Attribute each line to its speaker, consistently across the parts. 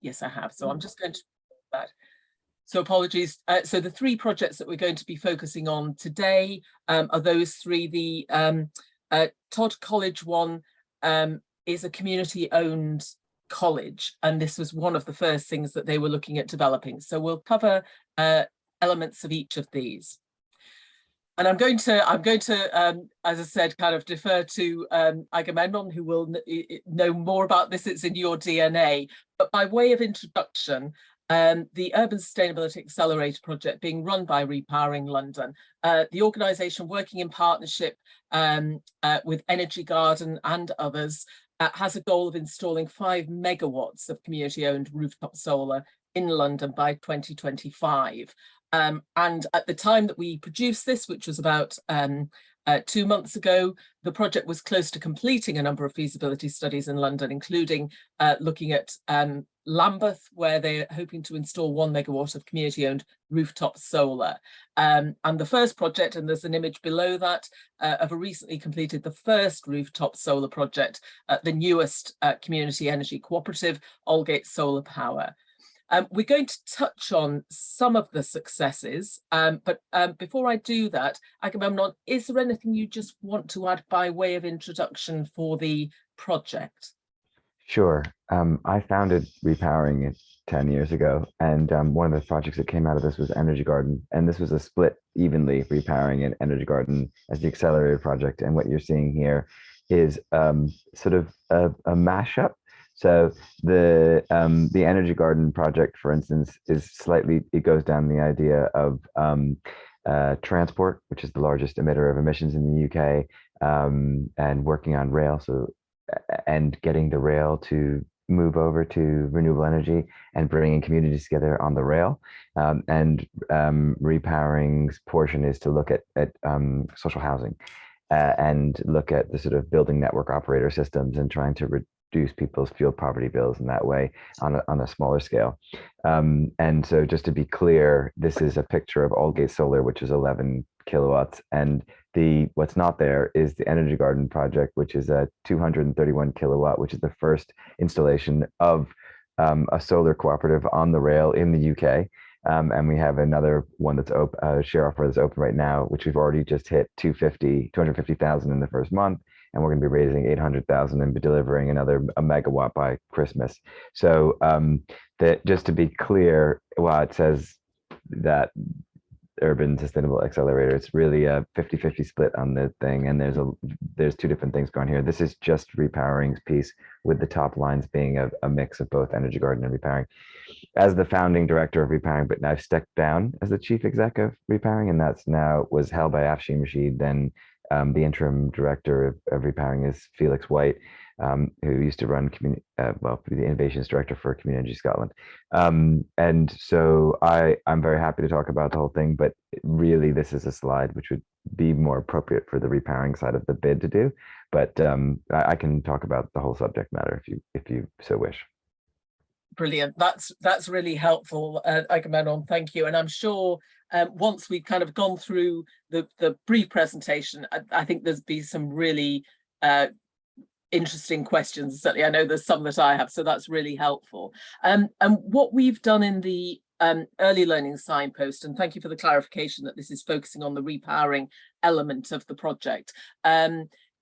Speaker 1: Yes, I have. So I'm just going to do that. So apologies. So the three projects that we're going to be focusing on today are those three. The Todd College one is a community-owned college, and this was one of the first things that they were looking at developing. So we'll cover elements of each of these. And I'm going to, as I said, kind of defer to Agamemnon, who will know more about this. It's in your DNA. But by way of introduction, the Urban Sustainability Accelerator project being run by Repowering London, the organisation working in partnership with Energy Garden and others, has a goal of installing 5 megawatts of community-owned rooftop solar in London by 2025. And at the time that we produced this, which was about 2 months ago, the project was close to completing a number of feasibility studies in London, including looking at Lambeth, where they're hoping to install 1 megawatt of community-owned rooftop solar. And the first project, and there's an image below that, of a recently completed the first rooftop solar project, the newest community energy cooperative, Aldgate Solar Power. We're going to touch on some of the successes, but before I do that, Agamemnon, is there anything you just want to add by way of introduction for the project?
Speaker 2: Sure. I founded Repowering 10 years ago, and one of the projects that came out of this was Energy Garden, and this was a split evenly, Repowering and Energy Garden as the accelerator project. And what you're seeing here is sort of a mashup. So the Energy Garden project, for instance, is slightly, it goes down the idea of transport, which is the largest emitter of emissions in the UK, and working on rail. So, and getting the rail to move over to renewable energy and bringing communities together on the rail. And Repowering's portion is to look at social housing and look at the sort of building network operator systems and trying to reduce people's fuel poverty bills in that way on a smaller scale. And so just to be clear, this is a picture of Aldgate Solar, which is 11 kilowatts. And what's not there is the Energy Garden project, which is a 231 kilowatt, which is the first installation of a solar cooperative on the rail in the UK. And we have another one that's open, share offer that's open right now, which we've already just hit 250,000 in the first month. And we're going to be raising 800,000 and be delivering another a megawatt by Christmas. So that, just to be clear, while it says that Urban Sustainable Accelerator, it's really a 50-50 split on the thing, and there's two different things going here. This is just Repowering's piece, with the top lines being a mix of both Energy Garden and Repowering. As the founding director of Repowering, but now stepped down as the chief exec of Repowering, and that's now was held by Afshin Rashid. Then the interim director of Repowering is Felix White, who used to run the innovations director for Community Energy Scotland. And so I'm very happy to talk about the whole thing, but really this is a slide which would be more appropriate for the Repowering side of the bid to do. But I can talk about the whole subject matter if you so wish.
Speaker 1: Brilliant. That's really helpful, Agamemnon. Thank you. And I'm sure once we've kind of gone through the brief presentation, I think there's been some really interesting questions. Certainly, I know there's some that I have, so that's really helpful. And what we've done in the early learning signpost, and thank you for the clarification that this is focusing on the repowering element of the project,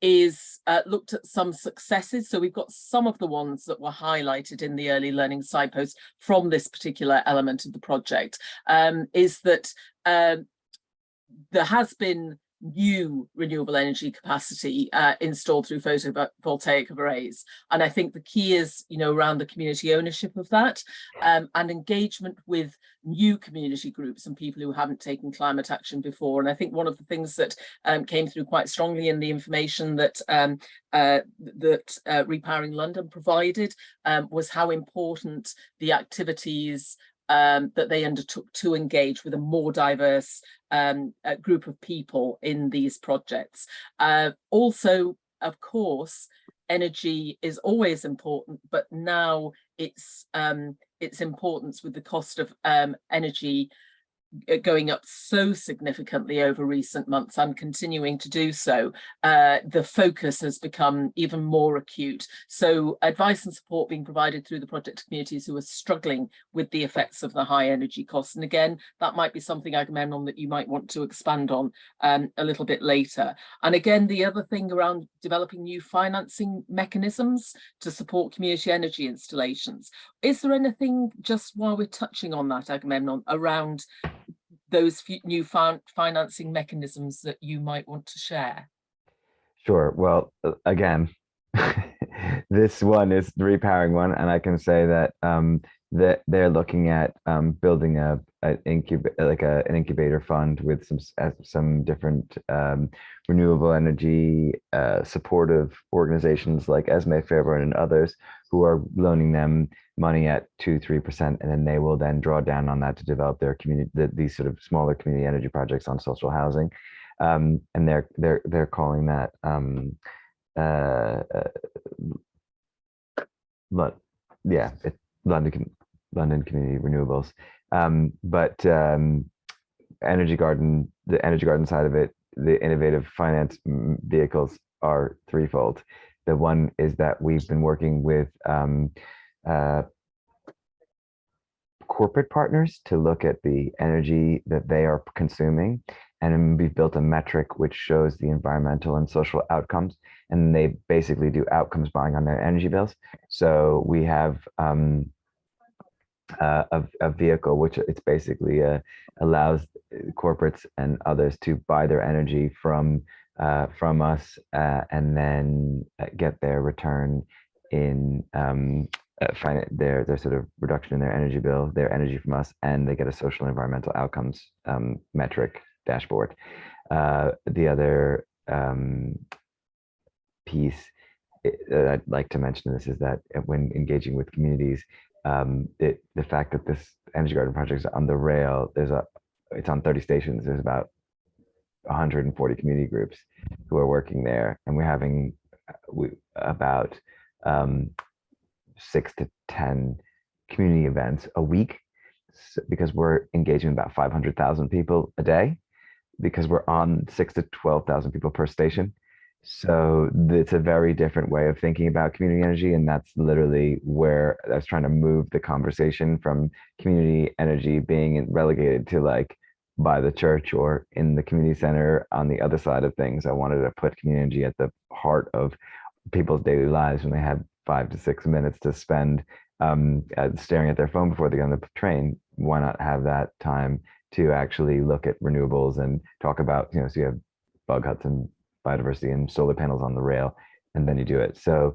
Speaker 1: is looked at some successes. So we've got some of the ones that were highlighted in the early learning signpost from this particular element of the project, is that there has been new renewable energy capacity installed through photovoltaic arrays. And I think the key is, around the community ownership of that, and engagement with new community groups and people who haven't taken climate action before. And I think one of the things that came through quite strongly in the information that Repowering London provided was how important the activities that they undertook to engage with a more diverse group of people in these projects. Also, of course, energy is always important, but now its importance with the cost of energy going up so significantly over recent months and continuing to do so, the focus has become even more acute. So advice and support being provided through the project to communities who are struggling with the effects of the high energy costs. And again, that might be something, Agamemnon, that you might want to expand on a little bit later. And again, the other thing around developing new financing mechanisms to support community energy installations. Is there anything, just while we're touching on that, Agamemnon, around those new financing mechanisms that you might want to share?
Speaker 2: Sure. Well, again, this one is the repowering one, and I can say that that they're looking at building an incubator fund with some different renewable energy supportive organizations like Esme, Fairburn, and others who are loaning them money at 2-3%, and then they will then draw down on that to develop their community, these sort of smaller community energy projects on social housing. And they're calling that London Community Renewables. But Energy Garden, the Energy Garden side of it, the innovative finance vehicles are threefold. The one is that we've been working with corporate partners to look at the energy that they are consuming, and we've built a metric which shows the environmental and social outcomes, and they basically do outcomes buying on their energy bills. So we have a vehicle which it's basically allows corporates and others to buy their energy from us and then get their return in their sort of reduction in their energy bill, their energy from us, and they get a social and environmental outcomes metric dashboard. The other piece I'd like to mention this is that when engaging with communities, the fact that this Energy Garden project is on the rail, it's on 30 stations. There's about 140 community groups who are working there, and we're having about 6 to 10 community events a week, because we're engaging about 500,000 people a day, because we're on 6 to 12,000 people per station. So it's a very different way of thinking about community energy, and that's literally where I was trying to move the conversation from community energy being relegated to like by the church or in the community center on the other side of things. I wanted to put community energy at the heart of people's daily lives when they have 5 to 6 minutes to spend staring at their phone before they get on the train. Why not have that time to actually look at renewables and talk about, so you have bug huts and biodiversity and solar panels on the rail, and then you do it. So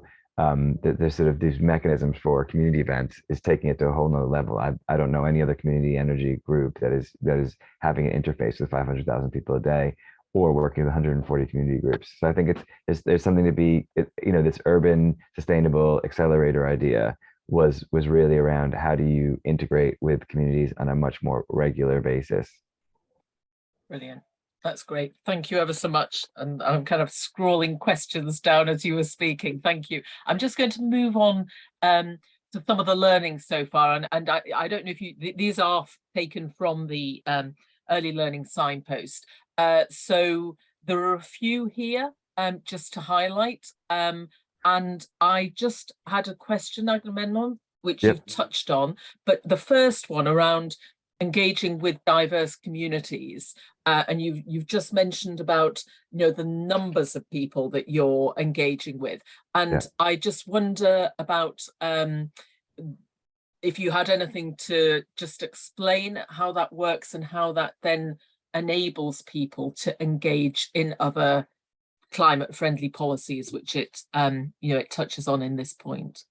Speaker 2: there's sort of these mechanisms for community events is taking it to a whole nother level. I don't know any other community energy group that is having an interface with 500,000 people a day or working with 140 community groups. So I think there's something to be, this urban sustainable accelerator idea was really around how do you integrate with communities on a much more regular basis.
Speaker 1: Brilliant. That's great. Thank you ever so much. And I'm kind of scrolling questions down as you were speaking. Thank you. I'm just going to move on to some of the learning so far. And I don't know if these are taken from the early learning signpost. So there are a few here just to highlight. And I just had a question, Agamemnon, which you've touched on. But the first one around engaging with diverse communities, and you've just mentioned about the numbers of people that you're engaging with, and I just wonder about if you had anything to just explain how that works and how that then enables people to engage in other climate friendly policies, which it touches on in this point.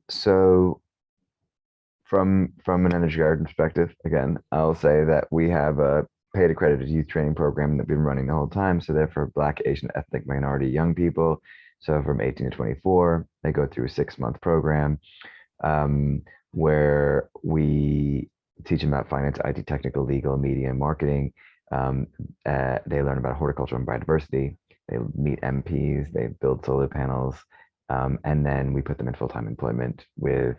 Speaker 2: So from an Energy Garden perspective, again, I'll say that we have a paid accredited youth training program that we've been running the whole time. So they're for Black, Asian, ethnic minority young people. So from 18 to 24, they go through a 6-month program where we teach them about finance, IT, technical, legal, media, and marketing. They learn about horticulture and biodiversity. They meet MPs, they build solar panels, and then we put them in full-time employment with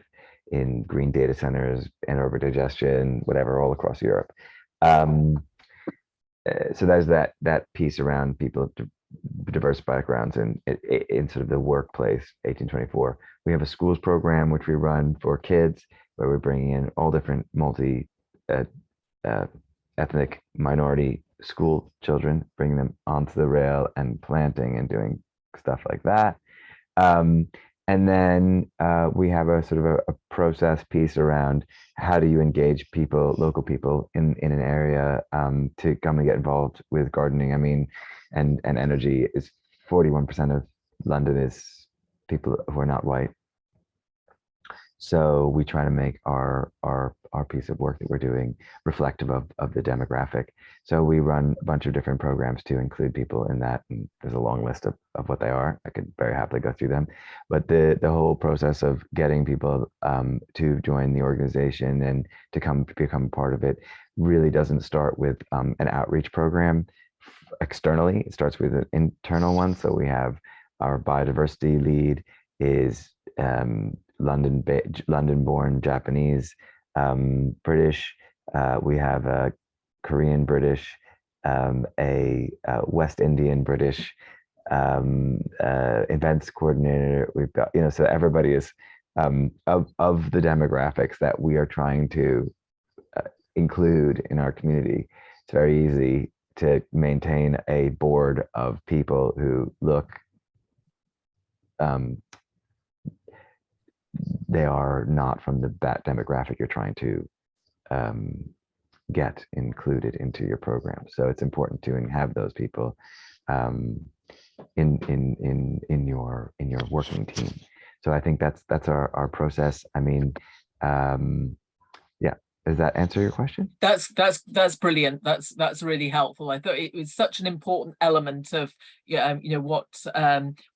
Speaker 2: in green data centers, anaerobic digestion, whatever, all across Europe. So there's that piece around people diverse backgrounds in sort of the workplace. 1824. We have a schools program which we run for kids, where we're bringing in all different multi ethnic minority school children, bringing them onto the rail and planting and doing stuff like that. And then we have a sort of a process piece around how do you engage people, local people in an area to come and get involved with gardening. I mean, and energy is 41% of London is people who are not white. So we try to make our piece of work that we're doing reflective of the demographic. So we run a bunch of different programs to include people in that. And there's a long list of what they are. I could very happily go through them. But the whole process of getting people to join the organization and to become part of it really doesn't start with an outreach program externally. It starts with an internal one. So we have our biodiversity lead is London-born Japanese, British. We have a Korean British, a West Indian British events coordinator. We've got, so everybody is of the demographics that we are trying to include in our community. It's very easy to maintain a board of people who look they are not from that demographic you're trying to get included into your program. So it's important to have those people in your working team. So I think that's our process. I mean, yeah. Does that answer your question?
Speaker 1: That's brilliant. That's really helpful. I thought it was such an important element of what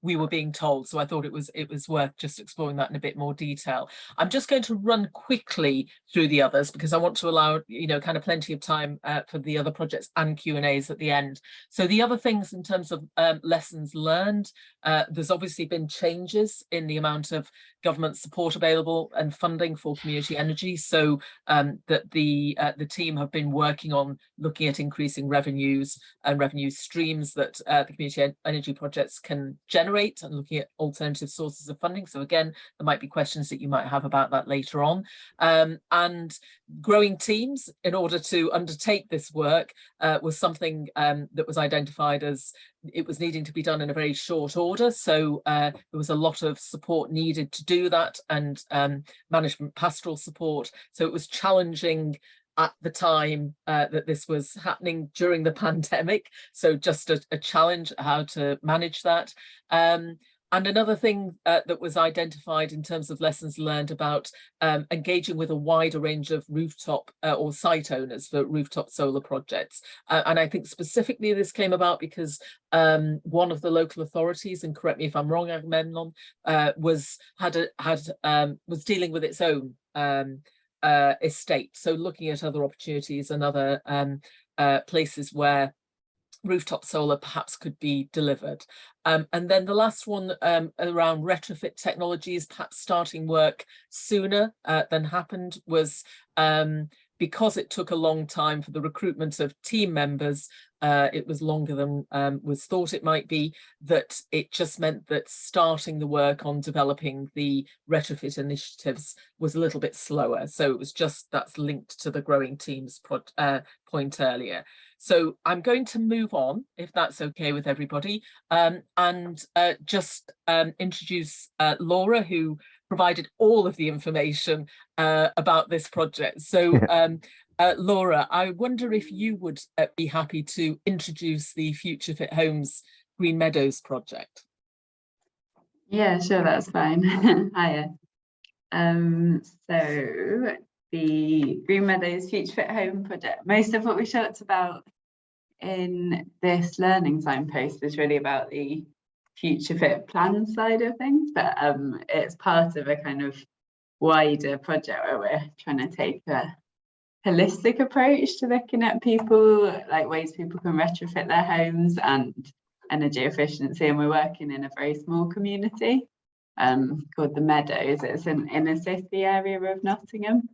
Speaker 1: we were being told. So I thought it was worth just exploring that in a bit more detail. I'm just going to run quickly through the others because I want to allow kind of plenty of time for the other projects and Q&As at the end. So the other things in terms of lessons learned, there's obviously been changes in the amount of government support available and funding for community energy. So that the team have been working on looking at increasing revenues and revenue streams that the community energy projects can generate, and looking at alternative sources of funding. So again, there might be questions that you might have about that later on. And growing teams in order to undertake this work was something that was identified as it was needing to be done in a very short order. So there was a lot of support needed to do that, and management pastoral support. So it was challenging at the time that this was happening during the pandemic. So just a challenge how to manage that. And another thing that was identified in terms of lessons learned about engaging with a wider range of rooftop or site owners for rooftop solar projects. And I think specifically this came about because one of the local authorities, and correct me if I'm wrong, Agamemnon, was dealing with its own estate. So looking at other opportunities and other places where rooftop solar perhaps could be delivered. And then the last one around retrofit technologies, perhaps starting work sooner than happened, was because it took a long time for the recruitment of team members. It was longer than was thought it might be, that it just meant that starting the work on developing the retrofit initiatives was a little bit slower. So it was just, that's linked to the growing teams point earlier. So I'm going to move on, if that's okay with everybody, and just introduce Laura, who provided all of the information about this project. So Laura, I wonder if you would be happy to introduce the Future Fit Homes Green Meadows project.
Speaker 3: Yeah, sure, that's fine. Hiya. So the Green Meadows Future Fit Home project, most of what we talked about in this learning signpost is really about the future fit plan side of things, but it's part of a kind of wider project where we're trying to take a holistic approach to looking at people, like ways people can retrofit their homes and energy efficiency, and we're working in a very small community. called the Meadows. It's an inner city area of Nottingham.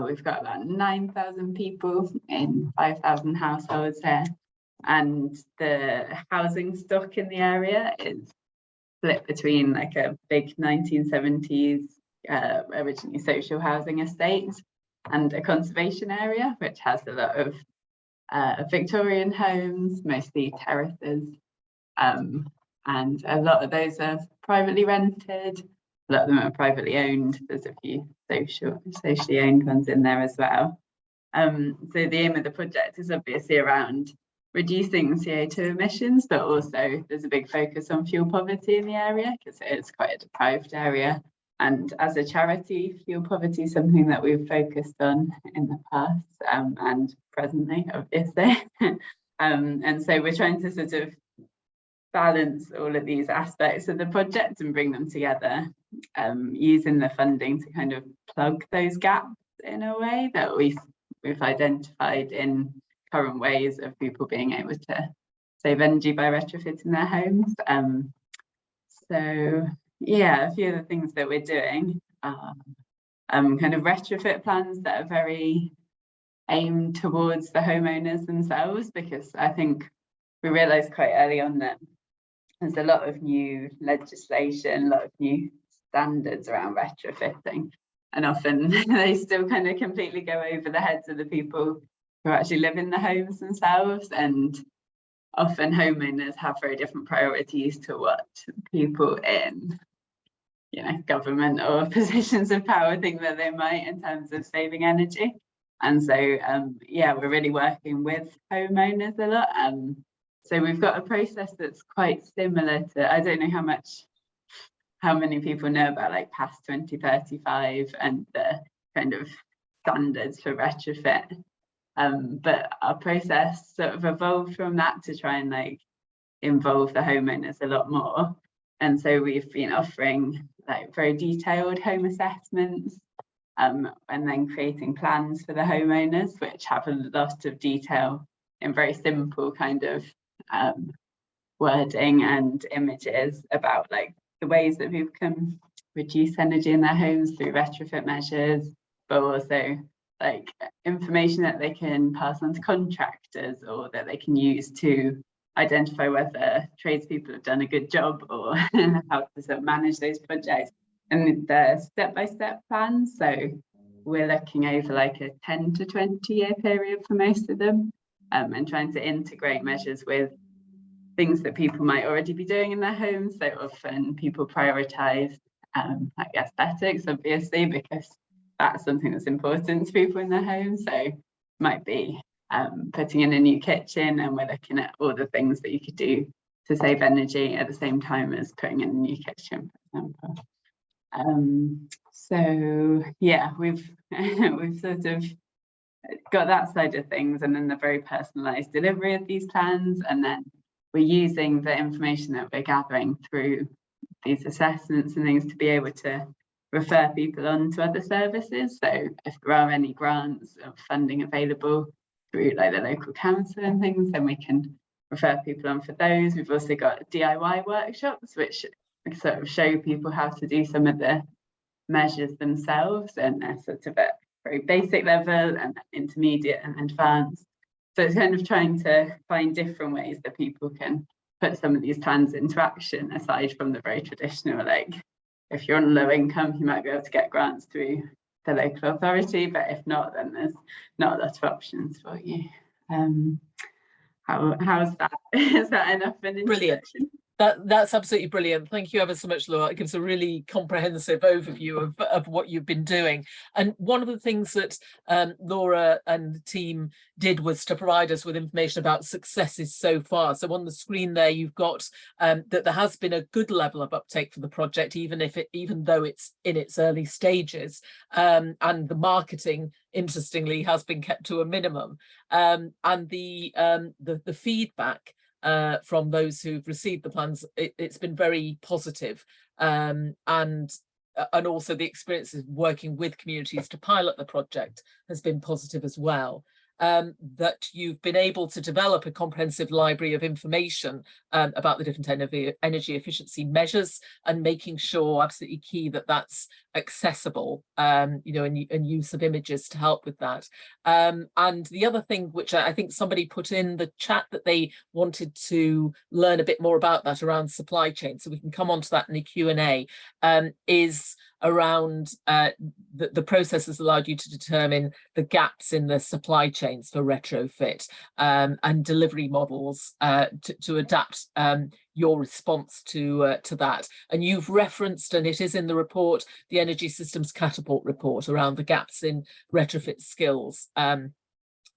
Speaker 3: We've got about 9,000 people in 5,000 households here, and the housing stock in the area is split between like a big 1970s originally social housing estate and a conservation area, which has a lot of Victorian homes, mostly terraces, and a lot of those are privately rented. A lot of them are privately owned. There's a few socially owned ones in there as well. So the aim of the project is obviously around reducing CO2 emissions, but also there's a big focus on fuel poverty in the area because it is quite a deprived area. And as a charity, fuel poverty is something that we've focused on in the past and presently, obviously. And so we're trying to sort of balance all of these aspects of the project and bring them together, using the funding to kind of plug those gaps in a way that we've identified in current ways of people being able to save energy by retrofitting their homes. So yeah, a few of the things that we're doing are kind of retrofit plans that are very aimed towards the homeowners themselves, because I think we realised quite early on that there's a lot of new legislation, a lot of new standards around retrofitting, and often they still kind of completely go over the heads of the people who actually live in the homes themselves, and often homeowners have very different priorities to what people in, you know, government or positions of power think that they might in terms of saving energy. And so yeah, we're really working with homeowners a lot. So we've got a process that's quite similar to, I don't know how many people know about like past 2035 and the kind of standards for retrofit. But our process sort of evolved from that to try and like involve the homeowners a lot more. And so we've been offering like very detailed home assessments, and then creating plans for the homeowners, which have a lot of detail in very simple kind of wording and images about like the ways that people can reduce energy in their homes through retrofit measures, but also like information that they can pass on to contractors or that they can use to identify whether tradespeople have done a good job or how to sort of manage those projects. And the step-by-step plans, so we're looking over like a 10 to 20 year period for most of them, and trying to integrate measures with things that people might already be doing in their homes. So often people prioritise like aesthetics, obviously, because that's something that's important to people in their homes. So it might be putting in a new kitchen, and we're looking at all the things that you could do to save energy at the same time as putting in a new kitchen, for example. So yeah, we've sort of got that side of things, and then the very personalised delivery of these plans, and then we're using the information that we're gathering through these assessments and things to be able to refer people on to other services. So if there are any grants or funding available through like the local council and things, then we can refer people on for those. We've also got DIY workshops, which sort of show people how to do some of the measures themselves, and they're sort of at very basic level and intermediate and advanced. So it's kind of trying to find different ways that people can put some of these plans into action, aside from the very traditional, like if you're on low income, you might be able to get grants through the local authority, but if not, then there's not a lot of options for you. How's that? Is that enough of an introduction?
Speaker 1: Brilliant. That's absolutely brilliant. Thank you ever so much, Laura. It gives a really comprehensive overview of what you've been doing. And one of the things that Laura and the team did was to provide us with information about successes so far. So on the screen there, you've got that there has been a good level of uptake for the project, even though it's in its early stages, and the marketing, interestingly, has been kept to a minimum. And the feedback from those who've received the plans, it's been very positive, and also the experience of working with communities to pilot the project has been positive as well. that you've been able to develop a comprehensive library of information about the different energy efficiency measures, and making sure, absolutely key, that that's accessible, you know, and use of images to help with that. And the other thing, which I think somebody put in the chat, that they wanted to learn a bit more about that around supply chain, so we can come on to that in the Q&A, is around the process has allowed you to determine the gaps in the supply chains for retrofit, and delivery models to adapt your response to that. And you've referenced, and it is in the report, the Energy Systems Catapult report around the gaps in retrofit skills.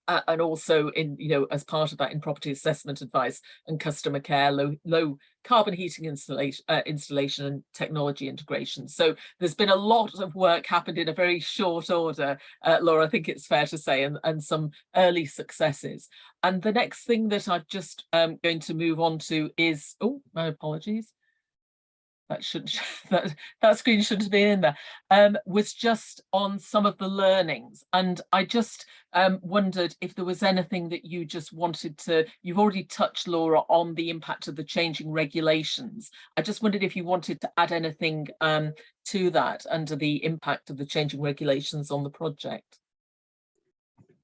Speaker 1: And also in, you know, as part of that, in property assessment advice and customer care, low carbon heating installation and technology integration. So there's been a lot of work happened in a very short order, Laura, I think it's fair to say, and some early successes. And the next thing that I'm just going to move on to is, oh, my apologies. That should that screen shouldn't have been in there, was just on some of the learnings. And I just wondered if there was anything that you just wanted to, you've already touched, Laura, on the impact of the changing regulations. I just wondered if you wanted to add anything to that under the impact of the changing regulations on the project.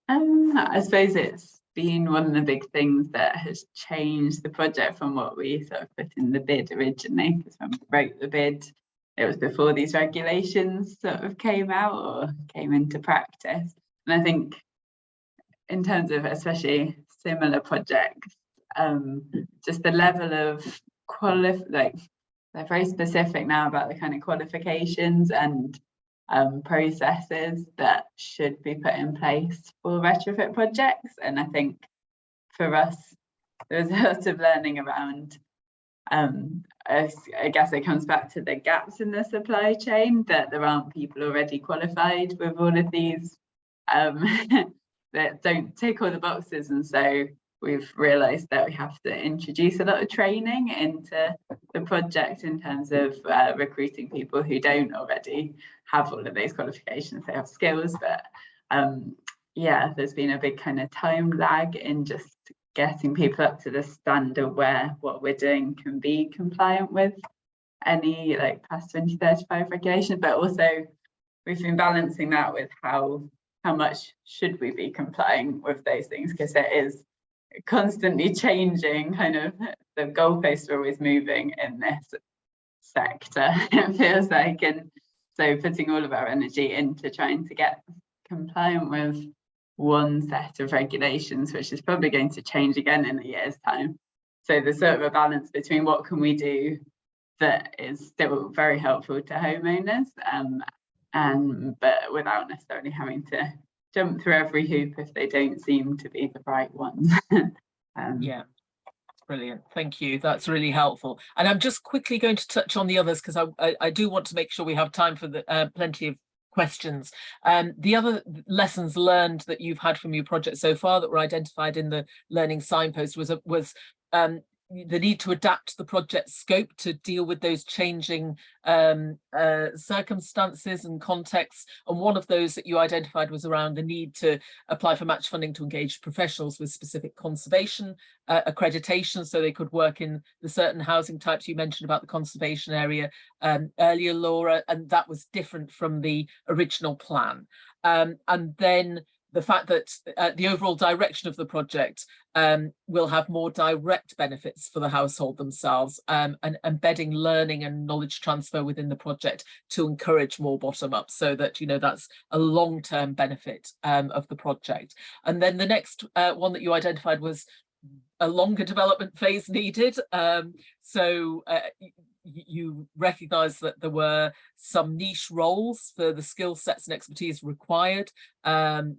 Speaker 3: I suppose it's been one of the big things that has changed the project from what we sort of put in the bid originally, because when we wrote the bid, it was before these regulations sort of came out or came into practice. And I think in terms of especially similar projects, just the level of like, they're very specific now about the kind of qualifications and processes that should be put in place for retrofit projects. And I think for us, there's a lot of learning around, I guess it comes back to the gaps in the supply chain, that there aren't people already qualified with all of these that don't tick all the boxes. And so we've realised that we have to introduce a lot of training into the project in terms of recruiting people who don't already have all of those qualifications. They have skills, but yeah, there's been a big kind of time lag in just getting people up to the standard where what we're doing can be compliant with any like past 2035 regulations. But also we've been balancing that with how much should we be complying with those things, because it is constantly changing, kind of the goalposts are always moving in this sector, it feels like. And so putting all of our energy into trying to get compliant with one set of regulations, which is probably going to change again in a year's time. So there's sort of a balance between what can we do that is still very helpful to homeowners, but without necessarily having to jump through every hoop if they don't seem to be the right ones.
Speaker 1: Yeah, brilliant, thank you, that's really helpful. And I'm just quickly going to touch on the others, because I do want to make sure we have time for the plenty of questions. The other lessons learned that you've had from your project so far that were identified in the learning signpost was the need to adapt the project scope to deal with those changing circumstances and contexts. And one of those that you identified was around the need to apply for match funding to engage professionals with specific conservation accreditation, so they could work in the certain housing types. You mentioned about the conservation area earlier, Laura, and that was different from the original plan. And then the fact that the overall direction of the project will have more direct benefits for the household themselves, and embedding learning and knowledge transfer within the project to encourage more bottom up, so that, you know, that's a long-term benefit of the project. And then the next one that you identified was a longer development phase needed. So you recognise that there were some niche roles for the skill sets and expertise required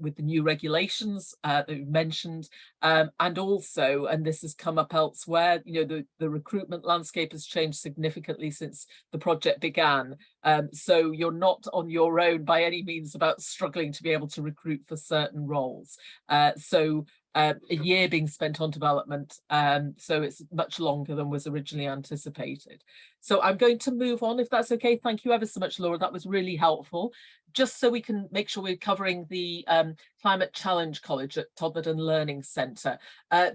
Speaker 1: with the new regulations that you mentioned, and also, and this has come up elsewhere, you know, the recruitment landscape has changed significantly since the project began. So you're not on your own by any means about struggling to be able to recruit for certain roles. So a year being spent on development, so it's much longer than was originally anticipated. So I'm going to move on, if that's okay. Thank you ever so much, Laura. That was really helpful. Just so we can make sure we're covering the Climate Challenge College at Todmorden Learning Centre.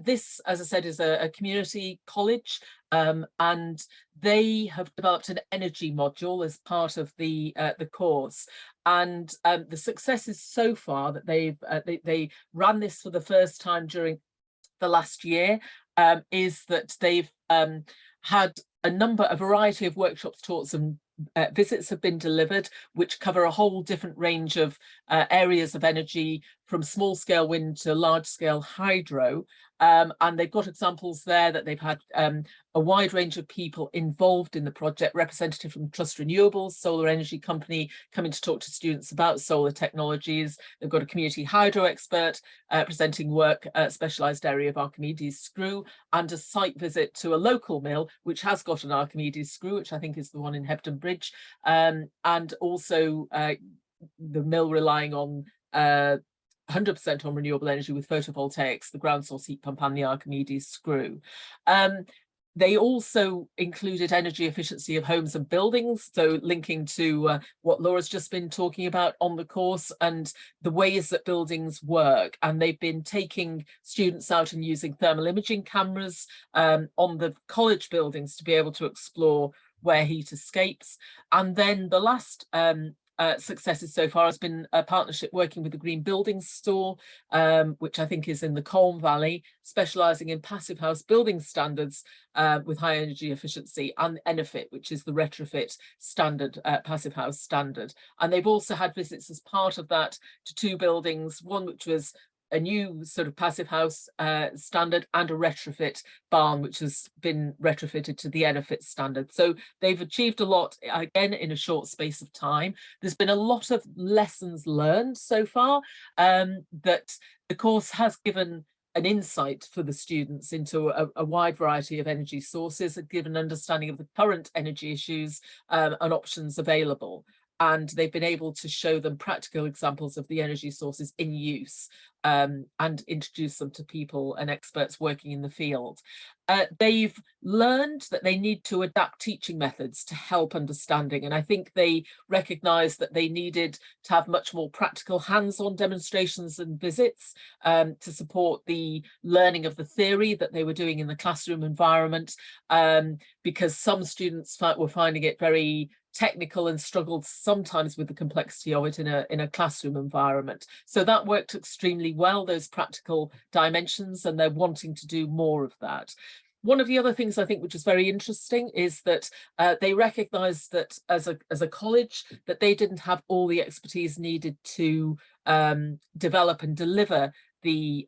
Speaker 1: This, as I said, is a community college, and they have developed an energy module as part of the course. And the successes so far that they ran this for the first time during the last year is that they've had a variety of workshops, talks and visits have been delivered, which cover a whole different range of areas of energy, from small scale wind to large scale hydro. And they've got examples there that they've had a wide range of people involved in the project, representative from Trust Renewables, solar energy company, coming to talk to students about solar technologies. They've got a community hydro expert presenting work, specialised area of Archimedes screw, and a site visit to a local mill, which has got an Archimedes screw, which I think is the one in Hebden Bridge, and also the mill relying on 100% on renewable energy with photovoltaics, the ground source heat pump and the Archimedes screw. They also included energy efficiency of homes and buildings, so linking to what Laura's just been talking about on the course and the ways that buildings work. And they've been taking students out and using thermal imaging cameras on the college buildings to be able to explore where heat escapes. And then the last successes so far has been a partnership working with the Green Buildings Store, which I think is in the Colne Valley, specialising in passive house building standards with high energy efficiency, and ENEFIT, which is the retrofit standard, passive house standard. And they've also had visits as part of that to two buildings, one which was a new sort of passive house standard, and a retrofit barn, which has been retrofitted to the ENEFIT standard. So they've achieved a lot, again, in a short space of time. There's been a lot of lessons learned so far that the course has given an insight for the students into a wide variety of energy sources, and given an understanding of the current energy issues and options available. And they've been able to show them practical examples of the energy sources in use and introduce them to people and experts working in the field. They've learned that they need to adapt teaching methods to help understanding. And I think they recognised that they needed to have much more practical hands-on demonstrations and visits to support the learning of the theory that they were doing in the classroom environment, because some students were finding it very technical and struggled sometimes with the complexity of it in a classroom environment. So that worked extremely well, those practical dimensions, and they're wanting to do more of that. One of the other things I think which is very interesting is that they recognised that as a college that they didn't have all the expertise needed to develop and deliver the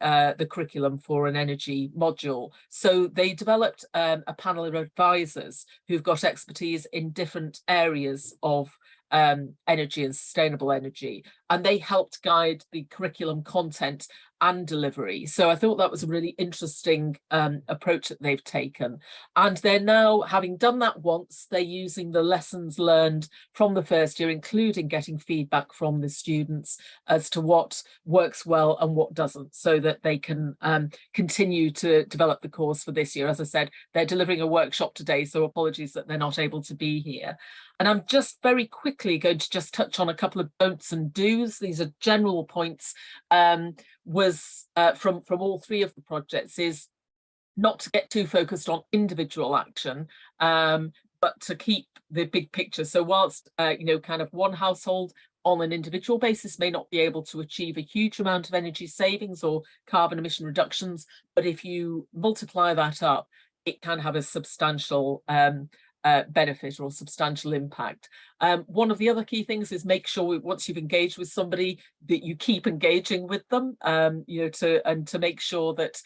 Speaker 1: curriculum for an energy module. So they developed a panel of advisors who've got expertise in different areas of energy and sustainable energy, and they helped guide the curriculum content and delivery. So I thought that was a really interesting approach that they've taken. And they're now, having done that once, they're using the lessons learned from the first year, including getting feedback from the students as to what works well and what doesn't, so that they can continue to develop the course for this year. As I said, they're delivering a workshop today, so apologies that they're not able to be here. And I'm just very quickly going to just touch on a couple of don'ts and do's. These are general points. From all three of the projects is not to get too focused on individual action, but to keep the big picture. So whilst kind of one household on an individual basis may not be able to achieve a huge amount of energy savings or carbon emission reductions, but if you multiply that up, it can have a substantial benefit or substantial impact. One of the other key things is make sure once you've engaged with somebody that you keep engaging with them, to make sure that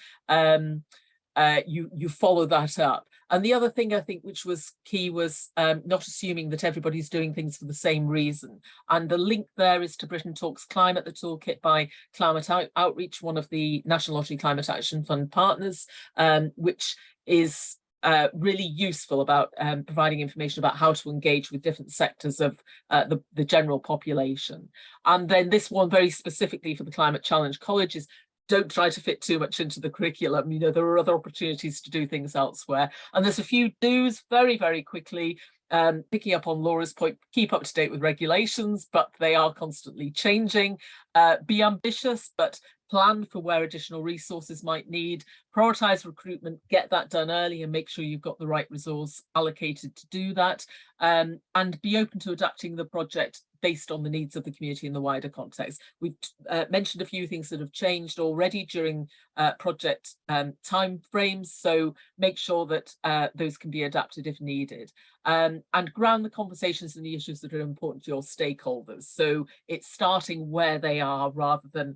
Speaker 1: you follow that up. And the other thing I think which was key was not assuming that everybody's doing things for the same reason. And the link there is to Britain Talks Climate, the toolkit by Climate Outreach, one of the National Lottery Climate Action Fund partners, which is really useful about providing information about how to engage with different sectors of the general population. And then this one very specifically for the Climate Challenge College is don't try to fit too much into the curriculum. You know, there are other opportunities to do things elsewhere. And there's a few do's very, very quickly. Picking up on Laura's point, keep up to date with regulations, but they are constantly changing. Be ambitious, but plan for where additional resources might need. Prioritize recruitment, get that done early and make sure you've got the right resource allocated to do that. And be open to adapting the project based on the needs of the community in the wider context. We've mentioned a few things that have changed already during project time frames, so make sure that those can be adapted if needed. And ground the conversations and the issues that are important to your stakeholders. So it's starting where they are rather than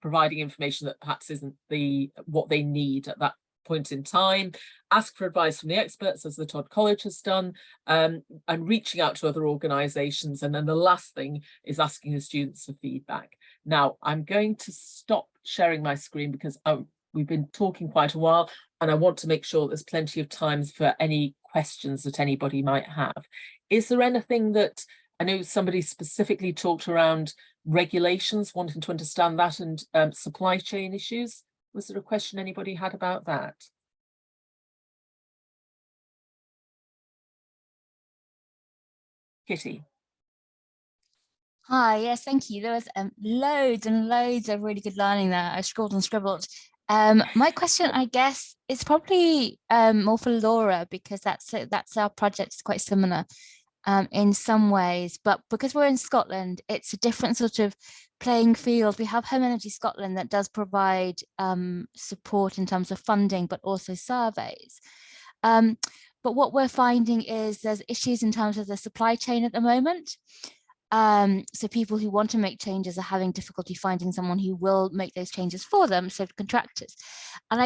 Speaker 1: providing information that perhaps isn't what they need at that point in time. Ask for advice from the experts, as the Todd College has done, and reaching out to other organisations. And then the last thing is asking the students for feedback. Now, I'm going to stop sharing my screen because we've been talking quite a while, and I want to make sure there's plenty of time for any questions that anybody might have. Is there anything that, I know somebody specifically talked around regulations, wanting to understand that, and supply chain issues. Was there a question anybody had about that? Kitty.
Speaker 4: Hi, yes, thank you. There was loads and loads of really good learning there. I scrolled and scribbled. My question, I guess, is probably more for Laura, because that's our project. It's quite similar in some ways, but because we're in Scotland, it's a different sort of playing field. We have Home Energy Scotland that does provide support in terms of funding, but also surveys. But what we're finding is there's issues in terms of the supply chain at the moment. So people who want to make changes are having difficulty finding someone who will make those changes for them, so contractors. And I